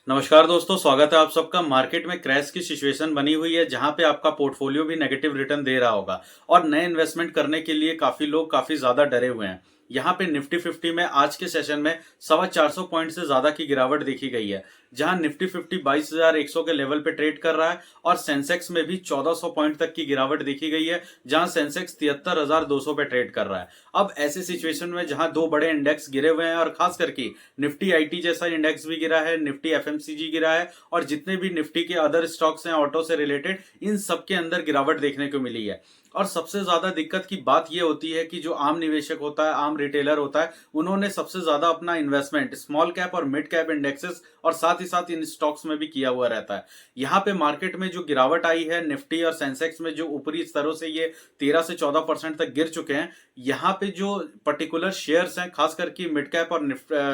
नमस्कार दोस्तों, स्वागत है आप सबका। मार्केट में क्रैश की सिचुएशन बनी हुई है जहां पे आपका पोर्टफोलियो भी नेगेटिव रिटर्न दे रहा होगा और नए इन्वेस्टमेंट करने के लिए काफी लोग काफी ज्यादा डरे हुए हैं। यहां पे निफ्टी 50 में आज के सेशन में 450 पॉइंट से ज्यादा की गिरावट देखी गई है, जहां निफ्टी 50 22,100 के लेवल पे ट्रेड कर रहा है और सेंसेक्स में भी 1400 पॉइंट तक की गिरावट देखी गई है, जहां सेंसेक्स 73,200 पे ट्रेड कर रहा है। अब ऐसे सिचुएशन में जहां दो बड़े इंडेक्स गिरे हुए हैं और खास करके निफ्टी आईटी जैसा इंडेक्स भी गिरा है, निफ्टी एफएमसीजी गिरा है और जितने भी निफ्टी के अदर स्टॉक्स हैं ऑटो से रिलेटेड, इन सब के अंदर गिरावट देखने को मिली है। और सबसे ज्यादा दिक्कत की बात यह होती है कि जो आम निवेशक होता है, आम रिटेलर होता है, उन्होंने सबसे ज्यादा अपना इन्वेस्टमेंट स्मॉल कैप और मिड कैप इंडेक्सेस और साथ ही साथ इन स्टॉक्स में भी किया हुआ रहता है। यहाँ पे मार्केट में जो गिरावट आई है निफ्टी और सेंसेक्स में, जो ऊपरी स्तरों से ये 13 से 14% तक गिर चुके हैं, यहाँ पे जो पर्टिकुलर शेयर्स हैं खास करके मिड कैप और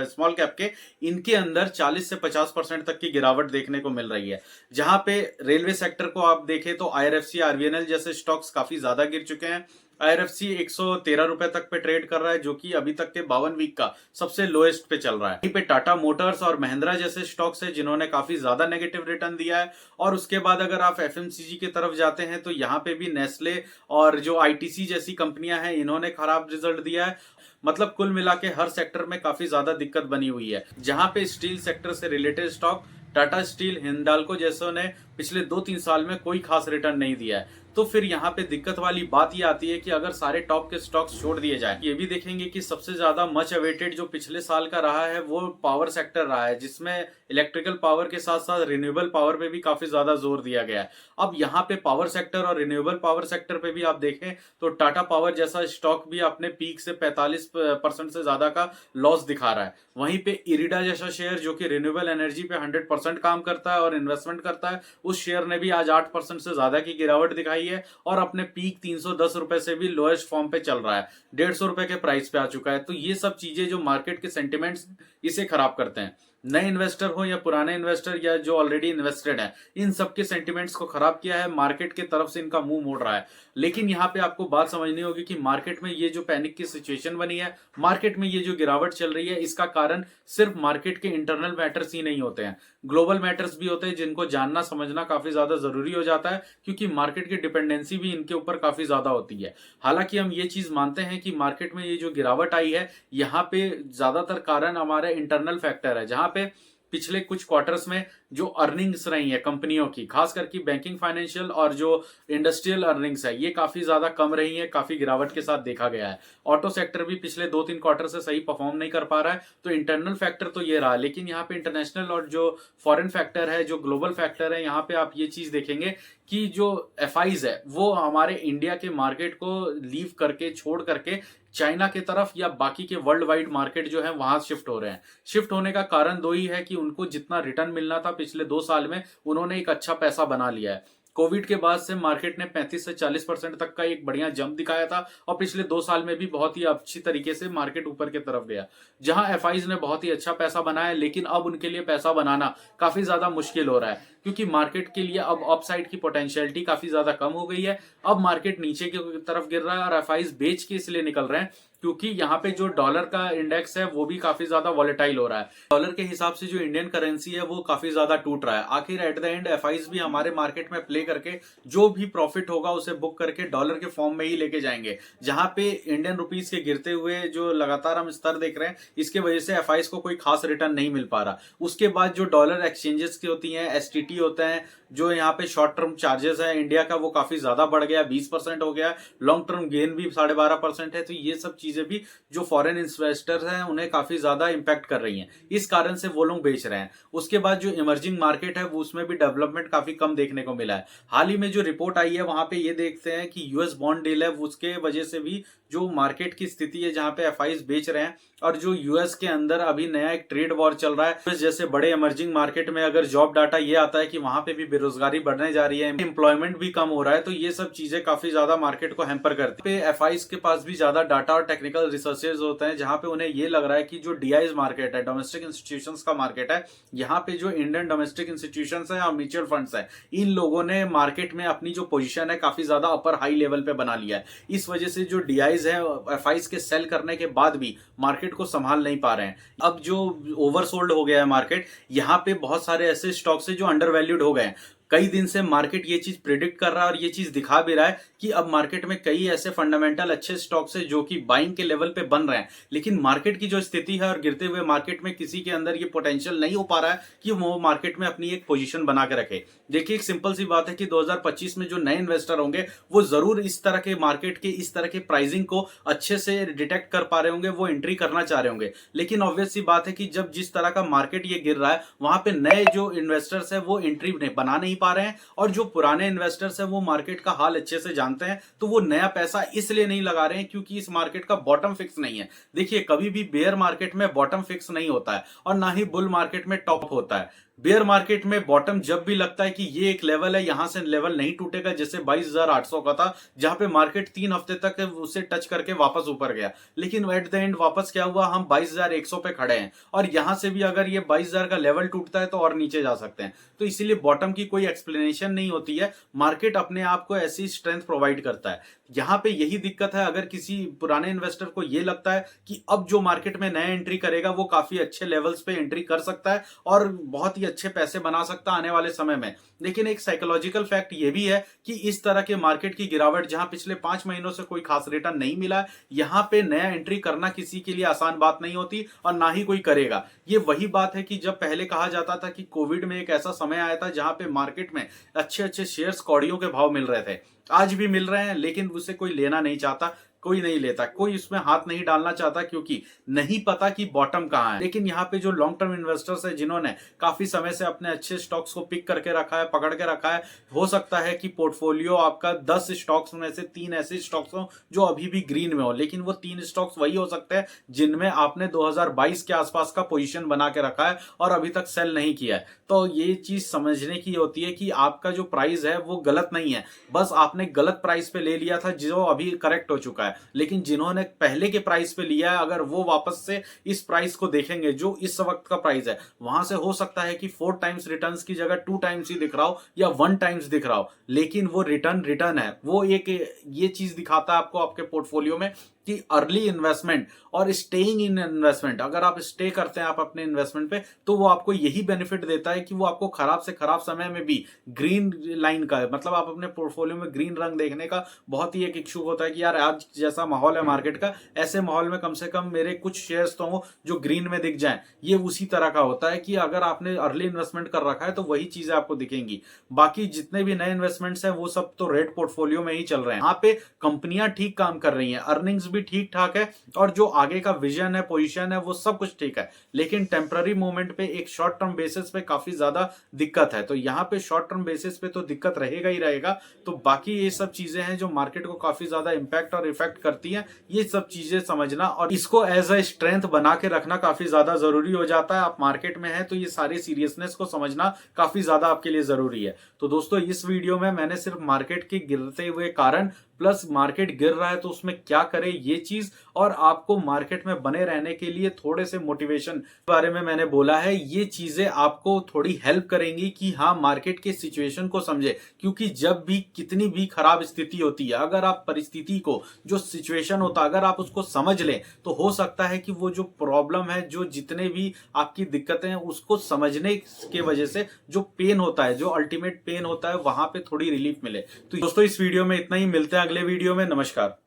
स्मॉल कैप के, इनके अंदर 40 से 50% तक की गिरावट देखने को मिल रही है। जहां पे रेलवे सेक्टर को आप देखें तो आईआरएफसी, आरवीएनएल जैसे स्टॉक्स काफी ज्यादा गिर चुके हैं। आईआरएफसी 113 रुपए तक पे ट्रेड कर रहा है, जो कि अभी तक के 52 वीक का सबसे लोएस्ट पे चल रहा है। वहीं पे टाटा मोटर्स और महिंद्रा जैसे स्टॉक्स है जिन्होंने काफी ज्यादा नेगेटिव रिटर्न दिया है। और उसके बाद अगर आप एफएमसीजी की तरफ जाते हैं तो यहाँ पे भी नेस्ले और जो आईटीसी जैसी कंपनियां हैं, इन्होंने खराब रिजल्ट दिया है। मतलब कुल मिला के हर सेक्टर में काफी ज्यादा दिक्कत बनी हुई है। जहां पे स्टील सेक्टर से related stock Tata steel, Hindalco जैसों ने पिछले 2-3 साल में कोई खास रिटर्न नहीं दिया है। तो फिर यहाँ पे दिक्कत वाली बात ये आती है कि अगर सारे टॉप के स्टॉक्स छोड़ दिए जाए, ये भी देखेंगे कि सबसे ज्यादा मच अवेटेड जो पिछले साल का रहा है वो पावर सेक्टर रहा है, जिसमें इलेक्ट्रिकल पावर के साथ साथ रिन्यूएबल पावर पे भी काफी ज्यादा जोर दिया गया है। अब यहाँ पे पावर सेक्टर और रिन्यूएबल पावर सेक्टर पे भी आप देखें तो टाटा पावर जैसा स्टॉक भी अपने पीक से 45% से ज्यादा का लॉस दिखा रहा है। वहीं पे इरिडा जैसा शेयर जो कि रिन्यूएबल एनर्जी पे 100% काम करता है और इन्वेस्टमेंट करता है, उस शेयर ने भी आज 8% से ज्यादा की गिरावट दिखाई है और अपने पीक 310 रुपए से भी लोएस्ट फॉर्म पे चल रहा है, 150 रुपए के प्राइस पे आ चुका है। तो ये सब चीजें जो मार्केट के सेंटिमेंट्स इसे खराब करते हैं। नए इन्वेस्टर हो या पुराने इन्वेस्टर या जो ऑलरेडी इन्वेस्टेड है, इन सबके सेंटिमेंट्स को खराब किया है, मार्केट की तरफ से इनका मुंह मोड़ रहा है। लेकिन यहाँ पे आपको बात समझनी होगी कि मार्केट में ये जो पैनिक की सिचुएशन बनी है, मार्केट में ये जो गिरावट चल रही है, इसका कारण सिर्फ मार्केट के इंटरनल मैटर्स ही नहीं होते हैं, ग्लोबल मैटर्स भी होते हैं जिनको जानना समझना काफी ज्यादा जरूरी हो जाता है, क्योंकि मार्केट की डिपेंडेंसी भी इनके ऊपर काफी ज्यादा होती है। हालांकि हम ये चीज मानते हैं कि मार्केट में ये जो गिरावट आई है, यहाँ पे ज्यादातर कारण हमारे इंटरनल फैक्टर है, जहां पे पिछले कुछ क्वार्टर्स में जो अर्निंग्स रही है कंपनियों की, खास करके बैंकिंग, फाइनेंशियल और जो इंडस्ट्रियल अर्निंग्स है, ये काफी ज्यादा कम रही है, काफी गिरावट के साथ देखा गया है। ऑटो सेक्टर भी पिछले 2-3 क्वार्टर से सही परफॉर्म नहीं कर पा रहा है। तो इंटरनल फैक्टर तो ये रहा, लेकिन यहाँ पे इंटरनेशनल और जो फॉरेन फैक्टर है, जो ग्लोबल फैक्टर है, यहाँ पे आप ये चीज देखेंगे कि जो एफआईज है वो हमारे इंडिया के मार्केट को लीव करके, छोड़ करके चाइना की तरफ या बाकी के वर्ल्ड वाइड मार्केट जो है वहां शिफ्ट हो रहे हैं। शिफ्ट होने का कारण दो ही है कि उनको जितना रिटर्न मिलना था पिछले 2 साल में, उन्होंने एक अच्छा पैसा बना लिया है। कोविड के बाद से मार्केट ने 35 से 40% तक का एक बढ़िया जंप दिखाया था और पिछले 2 साल में भी बहुत ही अच्छी तरीके से मार्केट ऊपर की तरफ गया, जहां एफआईज ने बहुत ही अच्छा पैसा बनाया। लेकिन अब उनके लिए पैसा बनाना काफी ज्यादा मुश्किल हो रहा है, क्योंकि मार्केट के लिए अब अपसाइड की पोटेंशियलिटी काफी ज्यादा कम हो गई है। अब मार्केट नीचे की तरफ गिर रहा है और एफआईज बेच के इसलिए निकल रहे हैं क्योंकि यहाँ पे जो डॉलर का इंडेक्स है वो भी काफी ज्यादा वॉलेटाइल हो रहा है। डॉलर के हिसाब से जो इंडियन करेंसी है वो काफी ज्यादा टूट रहा है। आखिर एट द एंड एफआईज भी हमारे मार्केट में प्ले करके जो भी प्रॉफिट होगा उसे बुक करके डॉलर के फॉर्म में ही लेके जाएंगे, जहां पे इंडियन रुपीज के गिरते हुए जो लगातार हम स्तर देख रहे हैं, इसके वजह से एफआईज को कोई खास रिटर्न नहीं मिल पा रहा। उसके बाद जो डॉलर एक्सचेंजेस की होती है, एसटीटी होता है, जो यहाँ पे शॉर्ट टर्म चार्जेस है इंडिया का, वो काफी ज्यादा बढ़ गया, 20% हो गया। लॉन्ग टर्म गेन भी 12.5% है। तो ये सब चीजें भी जो फॉरेन इन्वेस्टर्स हैं उन्हें काफी ज्यादा इंपैक्ट कर रही हैं, इस कारण से वो लोग बेच रहे हैं। उसके बाद जो इमर्जिंग मार्केट है वो उसमें भी डेवलपमेंट काफी कम देखने को मिला है। हाल ही में जो रिपोर्ट आई है वहां पे ये देखते हैं कि यूएस बॉन्ड डील है, उसके वजह से भी जो मार्केट की स्थिति है जहां पे एफआईज बेच रहे हैं, और जो यूएस के अंदर अभी नया एक ट्रेड वॉर चल रहा है, यूएस जैसे बड़े इमर्जिंग मार्केट में अगर जॉब डाटा ये आता है कि वहां पे भी बेरोजगारी बढ़ने जा रही है, एम्प्लॉयमेंट भी कम हो रहा है, तो ये सब चीजें काफी ज्यादा मार्केट को हैम्पर करती है। एफआईज के पास भी ज्यादा डाटा और टेक्निकल रिसर्चेज होते हैं जहां पे उन्हें ये लग रहा है कि जो डीआईज मार्केट है, डोमेस्टिक इंस्टीट्यूशंस का मार्केट है, यहाँ पे जो इंडियन डोमेस्टिक इंस्टीट्यूशंस हैं और म्यूचुअल फंड्स हैं, इन लोगों ने मार्केट में अपनी जो पोजीशन है काफी ज्यादा अपर हाई लेवल पे बना लिया है। इस वजह से जो डीआईज है, एफआईज के सेल करने के बाद भी मार्केट को संभाल नहीं पा रहे हैं। अब जो ओवरसोल्ड हो गया है मार्केट, यहाँ पे बहुत सारे ऐसे स्टॉक्स है जो अंडर वैल्यूड हो गए हैं। कई दिन से मार्केट ये चीज प्रिडिक्ट कर रहा है और ये चीज दिखा भी रहा है कि अब मार्केट में कई ऐसे फंडामेंटल अच्छे स्टॉक्स है जो कि बाइंग के लेवल पे बन रहे हैं, लेकिन मार्केट की जो स्थिति है और गिरते हुए मार्केट में किसी के अंदर ये पोटेंशियल नहीं हो पा रहा है कि वो मार्केट में अपनी एक पोजीशन बना के रखे। देखिए, एक सिंपल सी बात है कि 2025 में जो नए इन्वेस्टर होंगे वो जरूर इस तरह के मार्केट के इस तरह के प्राइसिंग को अच्छे से डिटेक्ट कर पा रहे होंगे, वो एंट्री करना चाह रहे होंगे। लेकिन ऑब्वियस सी बात है कि जब जिस तरह का मार्केट ये गिर रहा है, वहां पे नए जो इन्वेस्टर्स है वो एंट्री बना नहीं पा रहे हैं, और जो पुराने इन्वेस्टर्स हैं वो मार्केट का हाल अच्छे से जानते हैं, तो वो नया पैसा इसलिए नहीं लगा रहे हैं क्योंकि इस मार्केट का बॉटम फिक्स नहीं है। देखिए, कभी भी बेयर मार्केट में बॉटम फिक्स नहीं होता है और ना ही बुल मार्केट में टॉप होता है। बेयर मार्केट में बॉटम जब भी लगता है कि ये एक लेवल है, यहां से लेवल नहीं टूटेगा, जैसे 22,800 का था जहां पे मार्केट 3 हफ्ते तक उसे टच करके वापस ऊपर गया, लेकिन एट द एंड वापस क्या हुआ, हम 22,100 पे खड़े हैं और यहां से भी अगर ये 22,000 का लेवल टूटता है तो और नीचे जा सकते हैं। तो इसीलिए बॉटम की कोई एक्सप्लेनेशन नहीं होती है, मार्केट अपने आप को ऐसी स्ट्रेंथ प्रोवाइड करता है। यहां पे यही दिक्कत है, अगर किसी पुराने इन्वेस्टर को ये लगता है कि अब जो मार्केट में नया एंट्री करेगा वो काफी अच्छे लेवल्स पे एंट्री कर सकता है और बहुत ही अच्छे पैसे बना सकता है आने वाले समय में, लेकिन एक साइकोलॉजिकल फैक्ट ये भी है कि इस तरह के मार्केट की गिरावट जहां पिछले 5 महीनों से कोई खास रिटर्न नहीं मिला, यहां पे नया एंट्री करना किसी के लिए आसान बात नहीं होती और ना ही कोई करेगा। ये वही बात है कि जब पहले कहा जाता था कि कोविड में एक ऐसा समय आया था जहां पे मार्केट में अच्छे अच्छे शेयर्स कौड़ियों के भाव मिल रहे थे, आज भी मिल रहे हैं, लेकिन उसे कोई लेना नहीं चाहता, कोई नहीं लेता, कोई उसमें हाथ नहीं डालना चाहता क्योंकि नहीं पता कि बॉटम कहां है। लेकिन यहाँ पे जो लॉन्ग टर्म इन्वेस्टर्स है जिन्होंने काफी समय से अपने अच्छे स्टॉक्स को पिक करके रखा है, पकड़ के रखा है, हो सकता है कि पोर्टफोलियो आपका 10 स्टॉक्स में से 3 ऐसे स्टॉक्स हो जो अभी भी ग्रीन में हो, लेकिन वो 3 स्टॉक्स वही हो सकते हैं जिनमें आपने 2022 के आसपास का पोजिशन बना के रखा है और अभी तक सेल नहीं किया है। तो ये चीज समझने की होती है कि आपका जो प्राइस है वो गलत नहीं है, बस आपने गलत प्राइस पे ले लिया था जो अभी करेक्ट हो चुका है। लेकिन जिन्होंने पहले के प्राइस पे लिया है, अगर वो वापस से इस प्राइस को देखेंगे जो इस वक्त का प्राइस है, वहां से हो सकता है कि 4 टाइम्स रिटर्न्स की जगह 2 टाइम्स ही दिख रहा हो या 1 टाइम्स दिख रहा हो, लेकिन वो रिटर्न है। वो एक ये चीज दिखाता है आपको आपके पोर्टफोलियो में कि अर्ली इन्वेस्टमेंट और स्टेइंग इन इन्वेस्टमेंट, अगर आप स्टे करते हैं आप अपने इन्वेस्टमेंट पे, तो वो आपको यही बेनिफिट देता है कि वो आपको खराब से खराब समय में भी ग्रीन लाइन का, मतलब आप अपने पोर्टफोलियो में ग्रीन रंग देखने का बहुत ही एक इच्छुक होता है कि यार आज जैसा माहौल है मार्केट का, ऐसे माहौल में कम से कम मेरे कुछ शेयर्स तो हो जो ग्रीन में दिख जाएं। ये उसी तरह का होता है कि अगर आपने अर्ली इन्वेस्टमेंट कर रखा है तो वही चीजें आपको दिखेंगी। बाकी जितने भी नए इन्वेस्टमेंट्स हैं वो सब तो रेड पोर्टफोलियो में ही चल रहे हैं। यहाँ पे कंपनियां ठीक काम कर रही हैं, अर्निंग्स भी ठीक ठाक है और जो आगे का विजन है, पोजीशन है, वो सब कुछ ठीक है, लेकिन टेम्पररी मूवमेंट पे एक शॉर्ट टर्म बेसिस पे काफी ज्यादा दिक्कत है। तो यहाँ पे शॉर्ट टर्म बेसिस पे तो दिक्कत रहेगा ही रहेगा। तो बाकी ये सब चीजें हैं जो मार्केट को काफी ज्यादा इंपैक्ट और इफेक्ट करती हैं, ये सब चीजें समझना और इसको एज अ स्ट्रेंथ बना के रखना काफी ज्यादा जरूरी हो जाता है। आप मार्केट में है तो ये सारी सीरियसनेस को समझना काफी ज्यादा आपके लिए जरूरी है। तो दोस्तों, इस वीडियो में मैंने सिर्फ मार्केट के गिरते हुए कारण प्लस मार्केट गिर रहा है तो उसमें क्या करें ये चीज, और आपको मार्केट में बने रहने के लिए थोड़े से मोटिवेशन के बारे में मैंने बोला है। ये चीजें आपको थोड़ी हेल्प करेंगी कि हाँ, मार्केट के सिचुएशन को समझे, क्योंकि जब भी कितनी भी खराब स्थिति होती है, अगर आप परिस्थिति को, जो सिचुएशन होता है, अगर आप उसको समझ लें तो हो सकता है कि वो जो प्रॉब्लम है, जो जितने भी आपकी दिक्कतें हैं, उसको समझने के वजह से जो पेन होता है, जो अल्टीमेट पेन होता है, वहां पे थोड़ी रिलीफ मिले। तो दोस्तों, इस वीडियो में इतना ही, मिलते हैं अगले वीडियो में। नमस्कार।